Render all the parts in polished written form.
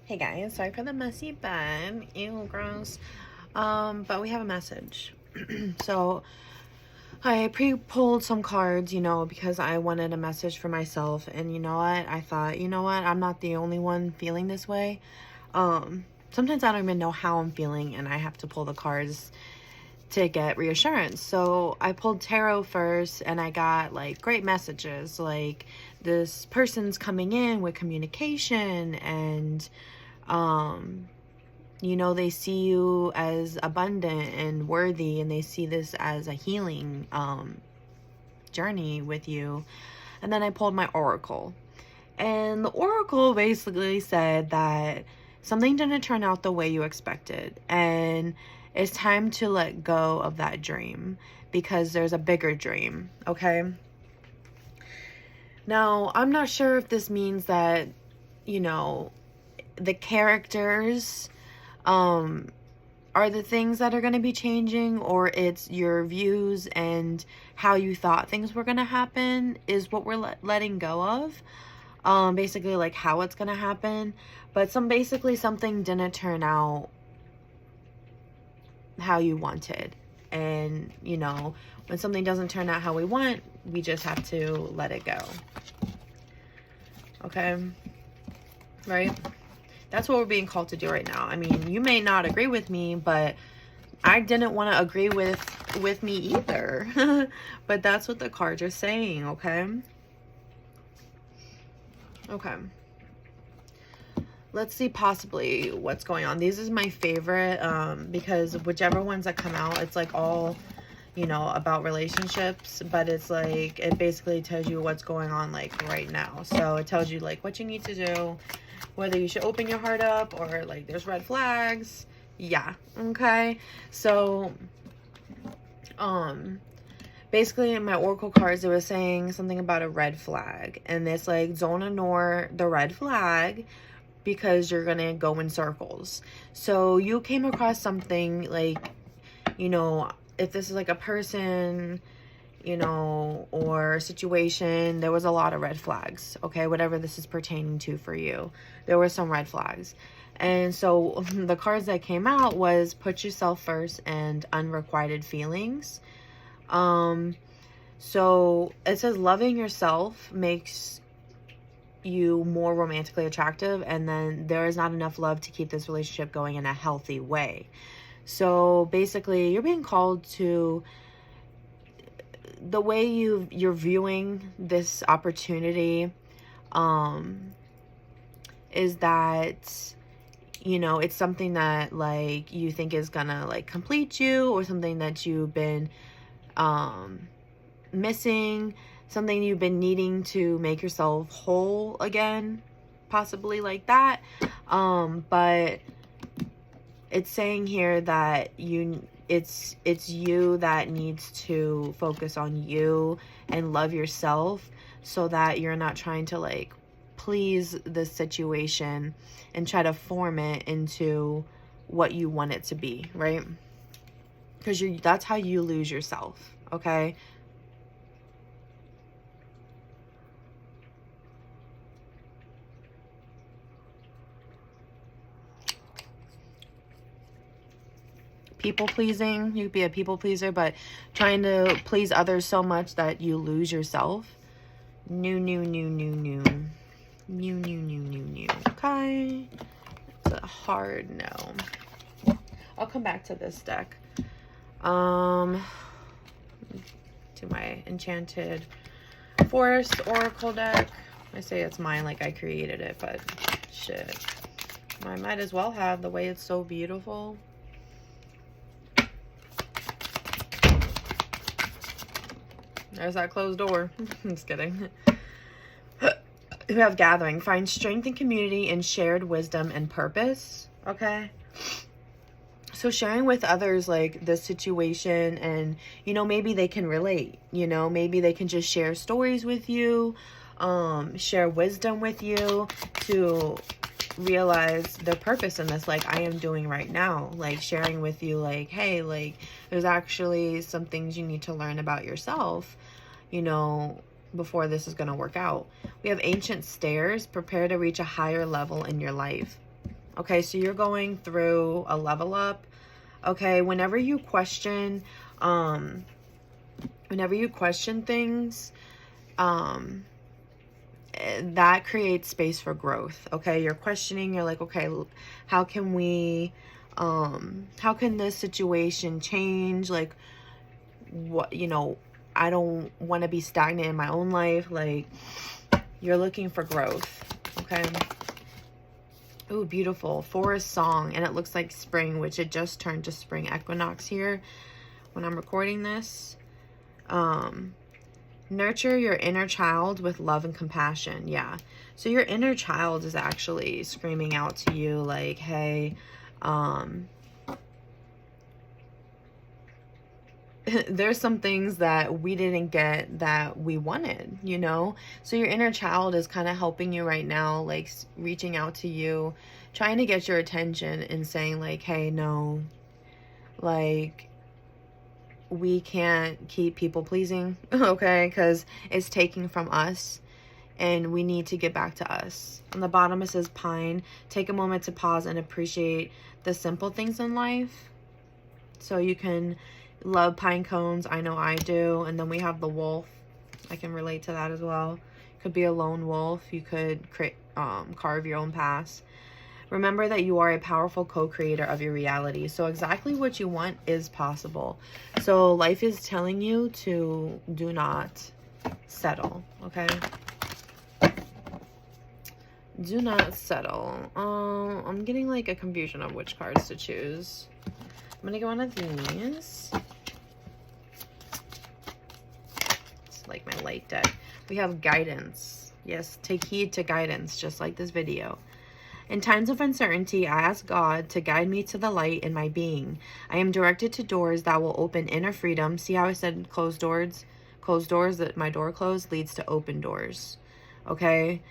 Hey guys, sorry for the messy bed. Ew, gross. But we have a message. So I pre-pulled some cards, because I wanted a message for myself. And you know what? I thought, I'm not the only one feeling this way. Sometimes I don't even know how I'm feeling, and I have to pull the cards to get reassurance. So I pulled tarot first, and I got like great messages, like this person's coming in with communication, and they see you as abundant and worthy, and they see this as a healing journey with you. And then I pulled my oracle, and the oracle basically said that something didn't turn out the way you expected, and it's time to let go of that dream because there's a bigger dream. Okay, now I'm not sure if this means that the characters are the things that are going to be changing, or it's your views and how you thought things were going to happen is what we're letting go of. Basically like how it's going to happen, but basically something didn't turn out how you wanted. And when something doesn't turn out how we want, we just have to let it go. Okay, right? That's what we're being called to do right now. I mean, you may not agree with me, but I didn't want to agree with me either. But that's what the cards are saying, okay? Okay. Let's see possibly what's going on. These is my favorite because whichever ones that come out, it's like all, about relationships, but it's like it basically tells you what's going on like right now. So it tells you like what you need to do, whether you should open your heart up or like there's red flags. Yeah, okay. So basically in my oracle cards it was saying something about a red flag, and it's like don't ignore the red flag because you're gonna go in circles. So you came across something like, if this is like a person, or situation, there was a lot of red flags. Okay, whatever this is pertaining to for you, there were some red flags. And so the cards that came out was put yourself first and unrequited feelings. So it says loving yourself makes you more romantically attractive, and then there is not enough love to keep this relationship going in a healthy way. So basically you're being called to, the way you're viewing this opportunity is that it's something that like you think is gonna like complete you, or something that you've been missing, something you've been needing to make yourself whole again, possibly like that. But it's saying here that it's you that needs to focus on you and love yourself, so that you're not trying to like please the situation and try to form it into what you want it to be, right? Because that's how you lose yourself. Okay, people pleasing, you could be a people pleaser, but trying to please others so much that you lose yourself. New. Okay, it's a hard no. I'll come back to this deck, to my Enchanted Forest Oracle deck. I say it's mine like I created it, but shit, I might as well have, the way it's so beautiful. There's that closed door. I'm just kidding. We have gathering. Find strength and community in shared wisdom and purpose. Okay. So sharing with others like this situation, and maybe they can relate. Maybe they can just share stories with you, share wisdom with you to realize the purpose in this, like I am doing right now, like sharing with you like, hey, like there's actually some things you need to learn about yourself, before this is going to work out. We have ancient stairs. Prepare to reach a higher level in your life. Okay, so you're going through a level up. Okay, whenever you question things, that creates space for growth. Okay, you're questioning, you're like, okay, how can this situation change? Like, what, I don't want to be stagnant in my own life. Like, you're looking for growth. Okay. Ooh, beautiful. Forest song. And it looks like spring, which it just turned to spring equinox here when I'm recording this. Nurture your inner child with love and compassion. Yeah. So your inner child is actually screaming out to you like, hey, there's some things that we didn't get that we wanted, So your inner child is kind of helping you right now, like reaching out to you, trying to get your attention and saying like, hey, no, like, we can't keep people pleasing, okay? Because it's taking from us and we need to get back to us. On the bottom it says pine. Take a moment to pause and appreciate the simple things in life. So you can love pine cones. I know I do. And then we have the wolf. I can relate to that as well. Could be a lone wolf. You could carve your own paths. Remember that you are a powerful co-creator of your reality. So exactly what you want is possible. So life is telling you to do not settle, okay? Do not settle. I'm getting like a confusion of which cards to choose. I'm going to get one of these. It's like my light deck. We have guidance. Yes, take heed to guidance, just like this video. In times of uncertainty, I ask God to guide me to the light in my being. I am directed to doors that will open inner freedom. See how I said closed doors? Closed doors, that my door closed leads to open doors. Okay?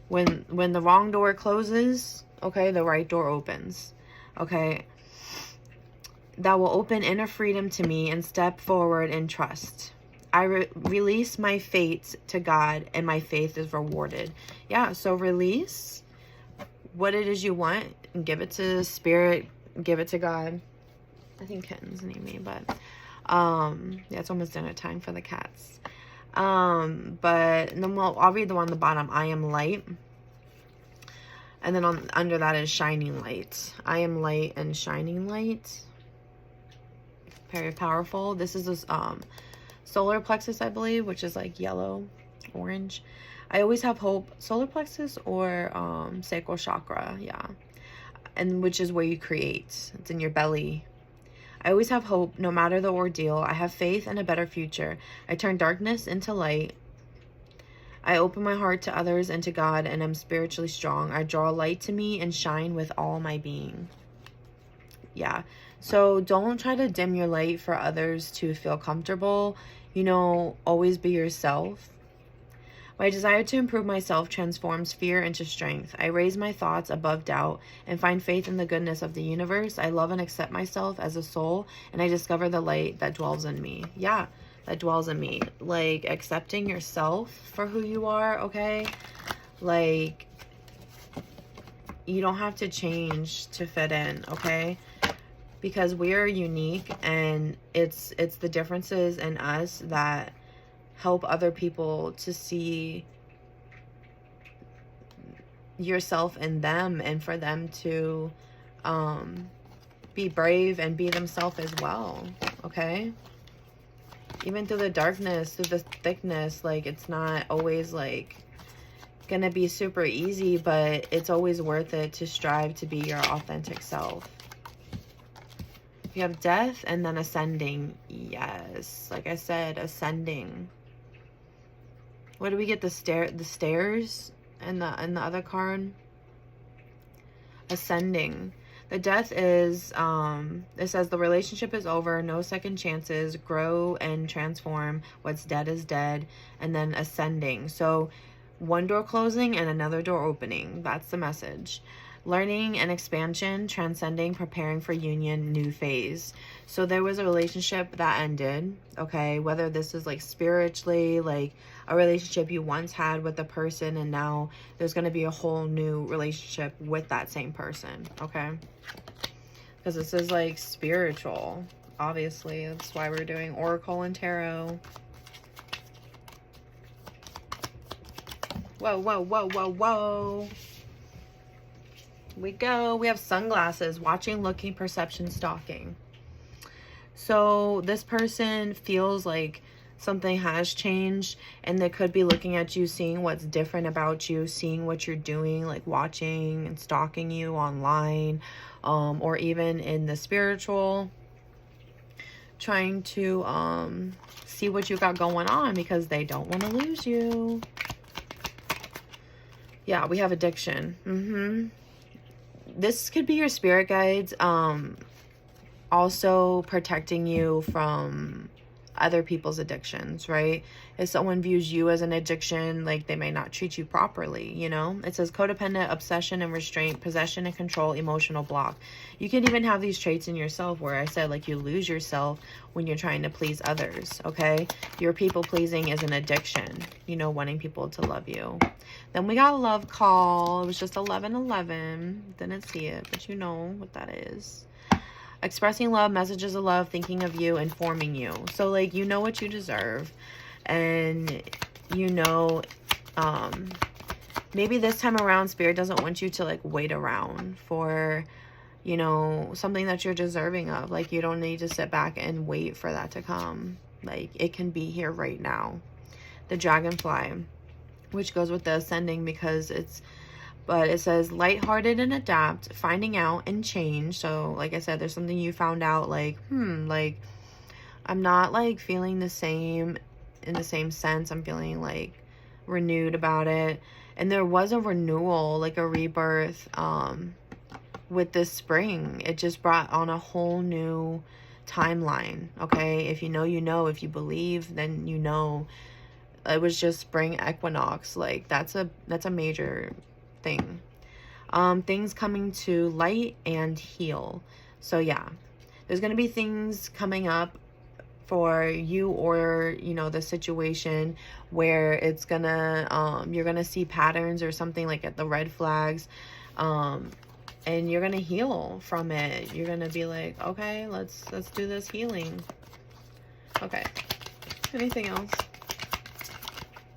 When the wrong door closes, okay, the right door opens. Okay? That will open inner freedom to me and step forward in trust. I release my fate to God and my faith is rewarded. Yeah, so release what it is you want and give it to Spirit, give it to God. I think kittens need me, but yeah, it's almost dinner time for the cats. But then I'll read the one on the bottom. I am light. And then under that is shining light. I am light and shining light. Very powerful. This is this solar plexus, I believe, which is like yellow, orange. I always have hope. Solar plexus or sacral chakra, yeah. And which is where you create. It's in your belly. I always have hope, no matter the ordeal. I have faith in a better future. I turn darkness into light. I open my heart to others and to God, and am spiritually strong. I draw light to me and shine with all my being. Yeah. So don't try to dim your light for others to feel comfortable. Always be yourself. My desire to improve myself transforms fear into strength. I raise my thoughts above doubt and find faith in the goodness of the universe. I love and accept myself as a soul, and I discover the light that dwells in me. Yeah, that dwells in me. Like, accepting yourself for who you are, okay? Like, you don't have to change to fit in, okay? Because we are unique, and it's the differences in us that help other people to see yourself in them, and for them to be brave and be themselves as well, okay? Even through the darkness, through the thickness, like, it's not always like gonna be super easy, but it's always worth it to strive to be your authentic self. You have death and then ascending. Yes, like I said, ascending. What do we get? The stairs and the other card? Ascending. The death is, it says the relationship is over, no second chances, grow and transform, what's dead is dead, and then ascending. So one door closing and another door opening. That's the message. learning and expansion, transcending, preparing for union, new phase. So there was a relationship that ended, okay? Whether this is like spiritually, like a relationship you once had with a person, and now there's going to be a whole new relationship with that same person, okay? Because this is like spiritual, obviously. That's why we're doing Oracle and Tarot. Whoa, whoa, whoa, whoa, whoa. We go. We have sunglasses, watching, looking, perception, stalking. So this person feels like something has changed, and they could be looking at you, seeing what's different about you, seeing what you're doing, like watching and stalking you online, or even in the spiritual, trying to see what you got going on because they don't want to lose you. Yeah, we have addiction. This could be your spirit guides also protecting you from other people's addictions, right? If someone views you as an addiction, like they may not treat you properly, you know? It says codependent, obsession and restraint, possession and control, emotional block. You can even have these traits in yourself where I said like you lose yourself when you're trying to please others, okay? Your people pleasing is an addiction, you know, wanting people to love you. Then we got a love call. It was just 1111. Didn't see it, but you know what that is. Expressing love, messages of love, thinking of you, informing you. So like, you know what you deserve, and you know, maybe this time around Spirit doesn't want you to like wait around for, you know, something that you're deserving of. Like, you don't need to sit back and wait for that to come. Like, it can be here right now. The dragonfly, which goes with the ascending, because but it says lighthearted and adapt, finding out and change. So like I said, there's something you found out, like, like I'm not like feeling the same in the same sense. I'm feeling like renewed about it. And there was a renewal, like a rebirth with this spring. It just brought on a whole new timeline, okay? If you know, you know. If you believe, then you know. It was just spring equinox. Like, that's a major thing. Things coming to light and heal. So yeah, there's gonna be things coming up for you, or you know, the situation where it's gonna you're gonna see patterns or something, like at the red flags, and you're gonna heal from it. You're gonna be like, okay, let's do this healing. Okay, anything else?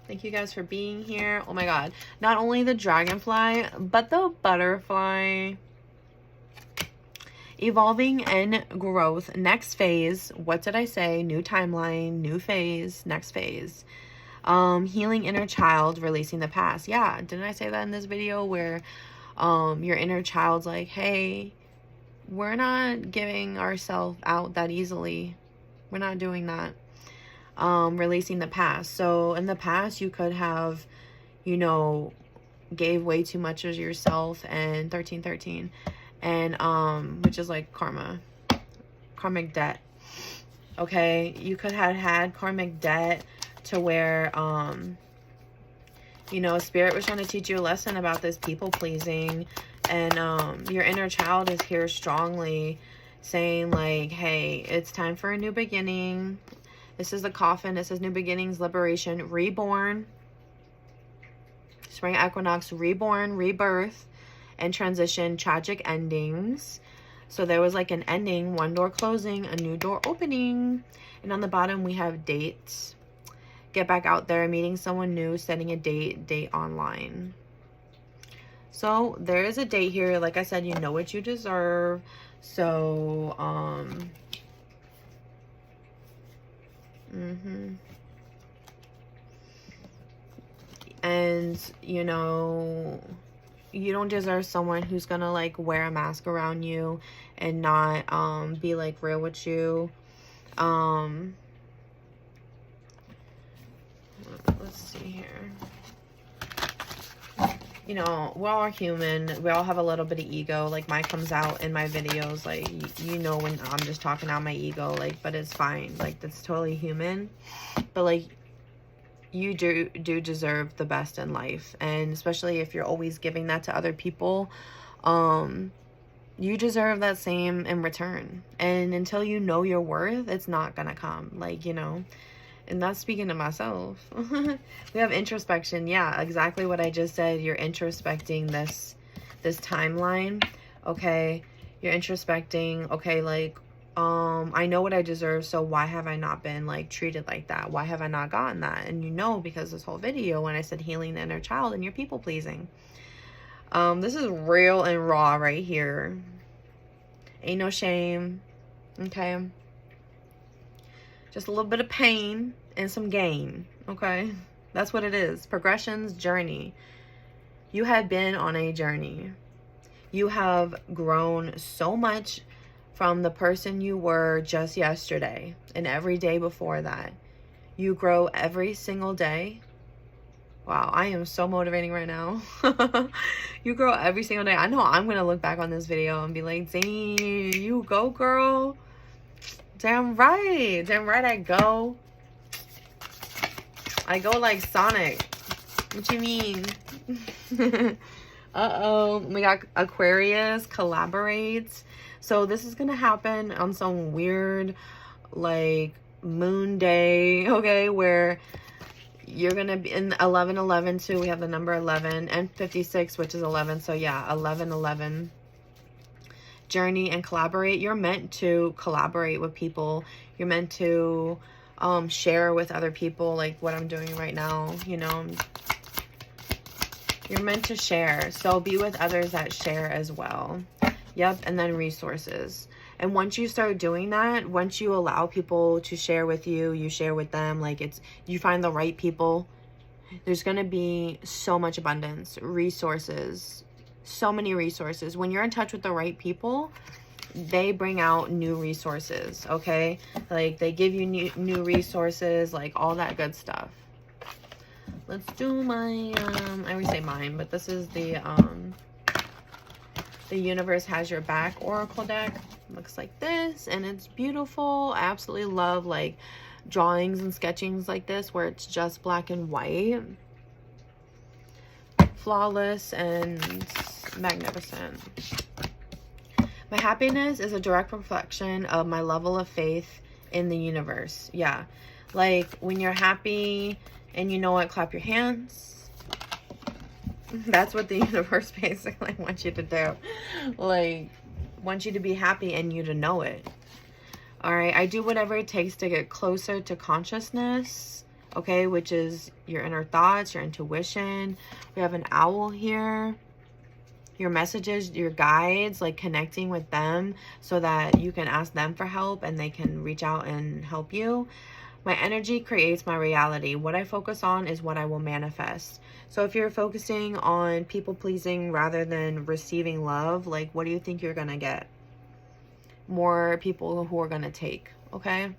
Thank you guys for being here. Oh my God. Not only the dragonfly, but the butterfly. Evolving and growth. Next phase. What did I say? New timeline, new phase, next phase. Healing inner child, releasing the past. Yeah, didn't I say that in this video where your inner child's like, hey, we're not giving ourselves out that easily. We're not doing that. Releasing the past. So in the past, you could have, you know, gave way too much of yourself, and 1313, and which is like karmic debt. Okay, you could have had karmic debt to where you know, Spirit was trying to teach you a lesson about this people pleasing, and your inner child is here strongly saying like, hey, it's time for a new beginning. This is the coffin. It says new beginnings, liberation, reborn, spring equinox, reborn, rebirth, and transition, tragic endings. So there was like an ending, one door closing, a new door opening. And on the bottom, we have dates. Get back out there, meeting someone new, setting a date online. So there is a date here. Like I said, you know what you deserve. So, and you know, you don't deserve someone who's gonna like wear a mask around you and not be like real with you. Let's see here. You know, we're all human. We all have a little bit of ego. Like, mine comes out in my videos. Like, you know, when I'm just talking out my ego, like, but it's fine. Like, that's totally human. But like, you do deserve the best in life, and especially if you're always giving that to other people, You deserve that same in return. And until you know your worth, it's not gonna come. Like, you know, and that's speaking to myself. We have introspection. Yeah, exactly what I just said. You're introspecting this timeline. Okay, you're introspecting. Okay, like, I know what I deserve, so why have I not been like treated like that? Why have I not gotten that? And you know, because this whole video when I said healing the inner child and you're people pleasing. This is real and raw right here. Ain't no shame. Okay. Just a little bit of pain and some gain. Okay. That's what it is. Progression's journey. You have been on a journey. You have grown so much from the person you were just yesterday and every day before that. You grow every single day. Wow, I am so motivating right now. You grow every single day. I know I'm going to look back on this video and be like, dang, you go, girl. Damn right. Damn right I go. I go like Sonic. What you mean? Uh-oh. We got Aquarius collaborates. So this is going to happen on some weird, like, moon day, okay, where you're going to be in 11-11 too. We have the number 11 and 56, which is 11. So yeah, 11-11. Journey and collaborate. You're meant to collaborate with people. You're meant to share with other people, like what I'm doing right now, you know. You're meant to share. So be with others that share as well. Yep. And then resources. And once you start doing that, once you allow people to share with you, you share with them, like you find the right people, there's going to be so much abundance, resources, so many resources. When you're in touch with the right people, they bring out new resources, okay? Like they give you new resources, like all that good stuff. Let's do my, I always say mine, but this is the Universe Has Your Back Oracle deck. Looks like this, and it's beautiful. I absolutely love like drawings and sketchings like this where it's just black and white. Flawless and magnificent. My happiness is a direct reflection of my level of faith in the universe. Yeah, like when you're happy and you know what, clap your hands. That's what the universe basically wants you to do. Like, wants you to be happy and you to know it. All right, I do whatever it takes to get closer to consciousness, okay, which is your inner thoughts, your intuition. We have an owl here. Your messages, your guides, like connecting with them so that you can ask them for help and they can reach out and help you. My energy creates my reality. What I focus on is what I will manifest. So if you're focusing on people pleasing rather than receiving love, like what do you think you're going to get? More people who are going to take, okay?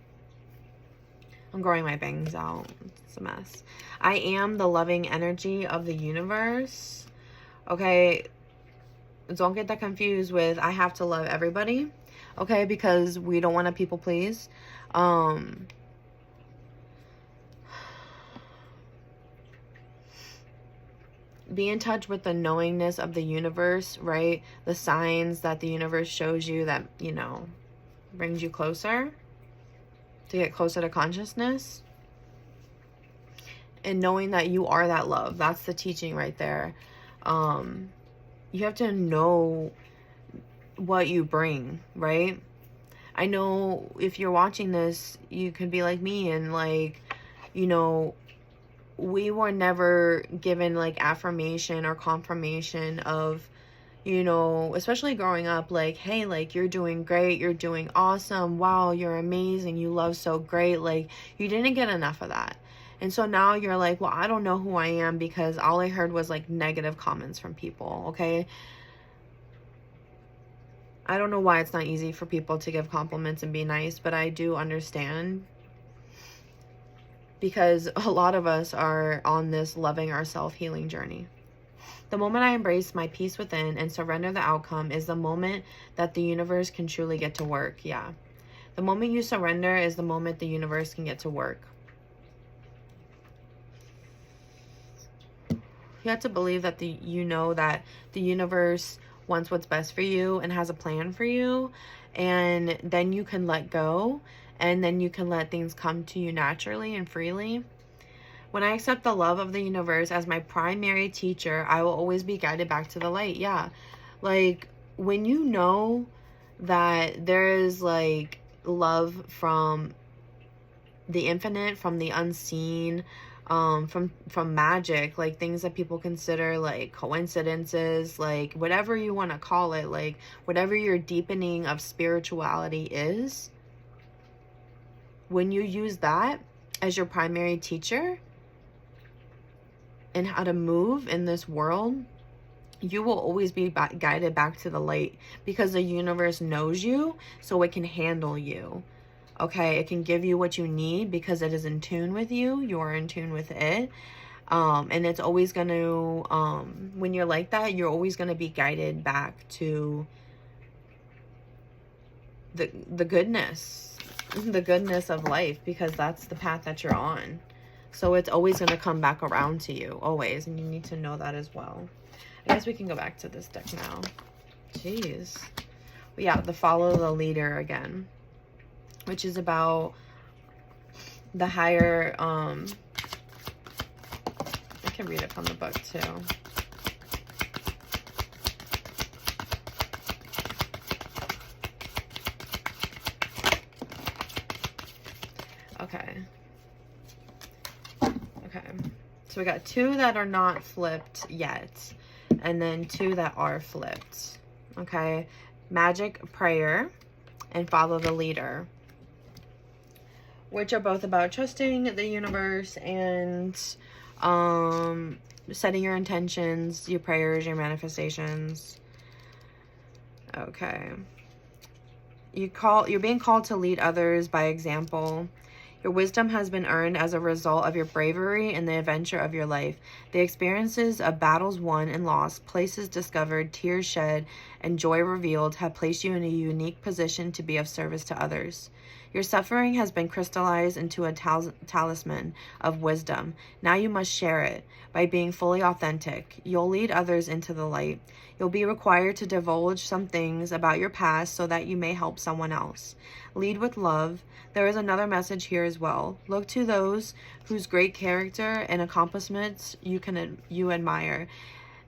I'm growing my bangs out. It's a mess. I am the loving energy of the universe. Okay, don't get that confused with I have to love everybody, okay? Because we don't want to people please. Be in touch with the knowingness of the universe, right? The signs that the universe shows you that, you know, brings you closer to get closer to consciousness. And knowing that you are that love. That's the teaching right there. You have to know what you bring, right? I know if you're watching this, you could be like me and like, you know, we were never given like affirmation or confirmation of, you know, especially growing up, like, hey, like you're doing great, you're doing awesome, wow, you're amazing, you love so great. Like you didn't get enough of that. And so now you're like, well, I don't know who I am because all I heard was like negative comments from people, okay? I don't know why it's not easy for people to give compliments and be nice, but I do understand. Because a lot of us are on this loving ourselves healing journey. The moment I embrace my peace within and surrender the outcome is the moment that the universe can truly get to work. Yeah. The moment you surrender is the moment the universe can get to work. You have to believe that you know that the universe wants what's best for you and has a plan for you. And then you can let go, and then you can let things come to you naturally and freely. When I accept the love of the universe as my primary teacher, I will always be guided back to the light. Yeah. Like, when you know that there is like love from the infinite, from the unseen, from magic, like things that people consider like coincidences, like whatever you want to call it, like whatever your deepening of spirituality is, when you use that as your primary teacher and how to move in this world, you will always be guided back to the light, because the universe knows you, so it can handle you. Okay, it can give you what you need because it is in tune with you. You're in tune with it. And it's always going to, when you're like that, you're always going to be guided back to the goodness of life, because that's the path that you're on. So it's always going to come back around to you, always. And you need to know that as well. I guess we can go back to this deck now. Jeez. But yeah, the follow the leader again, which is about the higher, I can read it from the book too. Okay. Okay. So we got 2 that are not flipped yet, and then 2 that are flipped. Okay. Magic Prayer and Follow the Leader, which are both about trusting the universe and setting your intentions, your prayers, your manifestations. Okay. You're being called to lead others by example. Your wisdom has been earned as a result of your bravery and the adventure of your life. The experiences of battles won and lost, places discovered, tears shed, and joy revealed have placed you in a unique position to be of service to others. Your suffering has been crystallized into a talisman of wisdom. Now you must share it by being fully authentic. You'll lead others into the light. You'll be required to divulge some things about your past so that you may help someone else. Lead with love. There is another message here as well. Look to those whose great character and accomplishments you admire.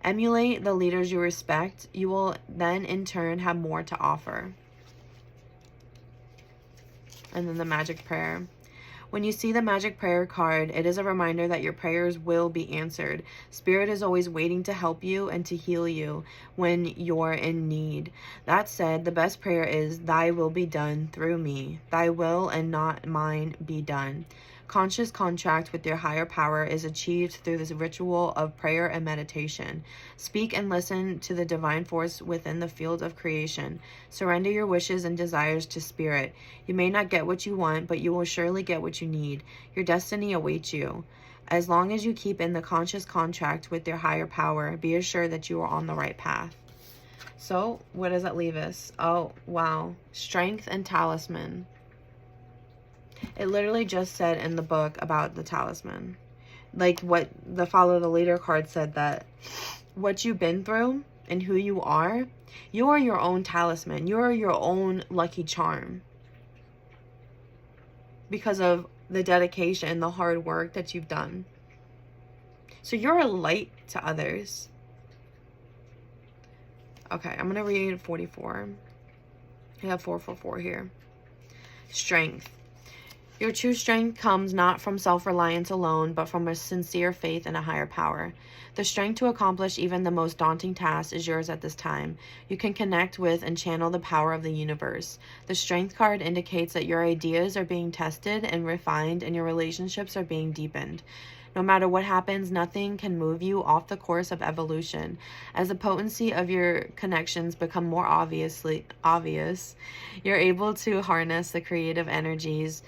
Emulate the leaders you respect. You will then in turn have more to offer. And then the Magic Prayer. When you see the Magic Prayer card, it is a reminder that your prayers will be answered. Spirit is always waiting to help you and to heal you when you're in need. That said, the best prayer is, Thy will be done through me. Thy will and not mine be done. Conscious contact with your higher power is achieved through this ritual of prayer and meditation. Speak and listen to the divine force within the field of creation. Surrender your wishes and desires to Spirit. You may not get what you want, but you will surely get what you need. Your destiny awaits you. As long as you keep in the conscious contact with your higher power, be assured that you are on the right path. So, what does that leave us? Oh, wow. Strength and talisman. It literally just said in the book about the talisman. Like what the Follow the Leader card said, that what you've been through and who you are your own talisman. You're your own lucky charm. Because of the dedication, the hard work that you've done. So you're a light to others. Okay, I'm going to read 44. I have 444 here. Strength. Your true strength comes not from self-reliance alone, but from a sincere faith in a higher power. The strength to accomplish even the most daunting tasks is yours at this time. You can connect with and channel the power of the universe. The strength card indicates that your ideas are being tested and refined, and your relationships are being deepened. No matter what happens, nothing can move you off the course of evolution. As the potency of your connections become more obvious, you're able to harness the creative energies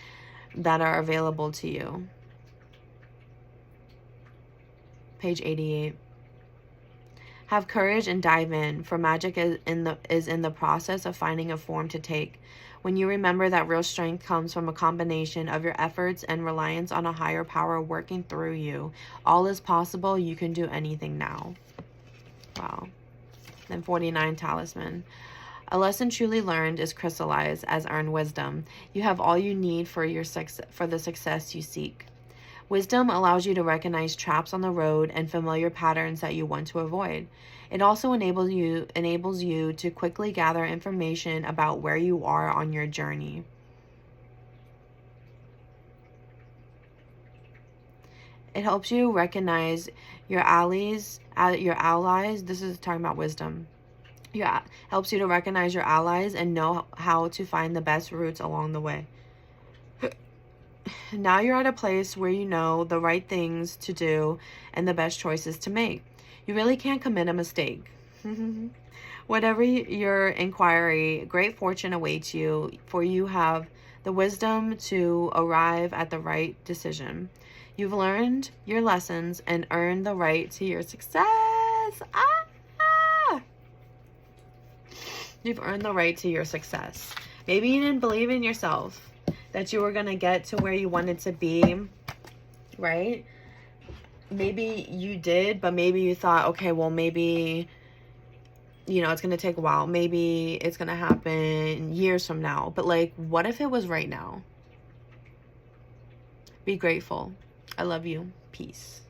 that are available to you. Page 88. Have courage and dive in, for magic is in the process of finding a form to take. When you remember that real strength comes from a combination of your efforts and reliance on a higher power working through you, all is possible. You can do anything now. Wow. And 49, talisman. A lesson truly learned is crystallized as earned wisdom. You have all you need for the success you seek. Wisdom allows you to recognize traps on the road and familiar patterns that you want to avoid. It also enables you to quickly gather information about where you are on your journey. It helps you recognize your allies. This is talking about wisdom. Helps you to recognize your allies and know how to find the best routes along the way. Now you're at a place where you know the right things to do and the best choices to make. You really can't commit a mistake. Whatever your inquiry, great fortune awaits you, for you have the wisdom to arrive at the right decision. You've learned your lessons and earned the right to your success. You've earned the right to your success. Maybe you didn't believe in yourself that you were going to get to where you wanted to be, right? Maybe you did, but maybe you thought, okay, well, maybe, it's going to take a while. Maybe it's going to happen years from now. But, like, what if it was right now? Be grateful. I love you. Peace.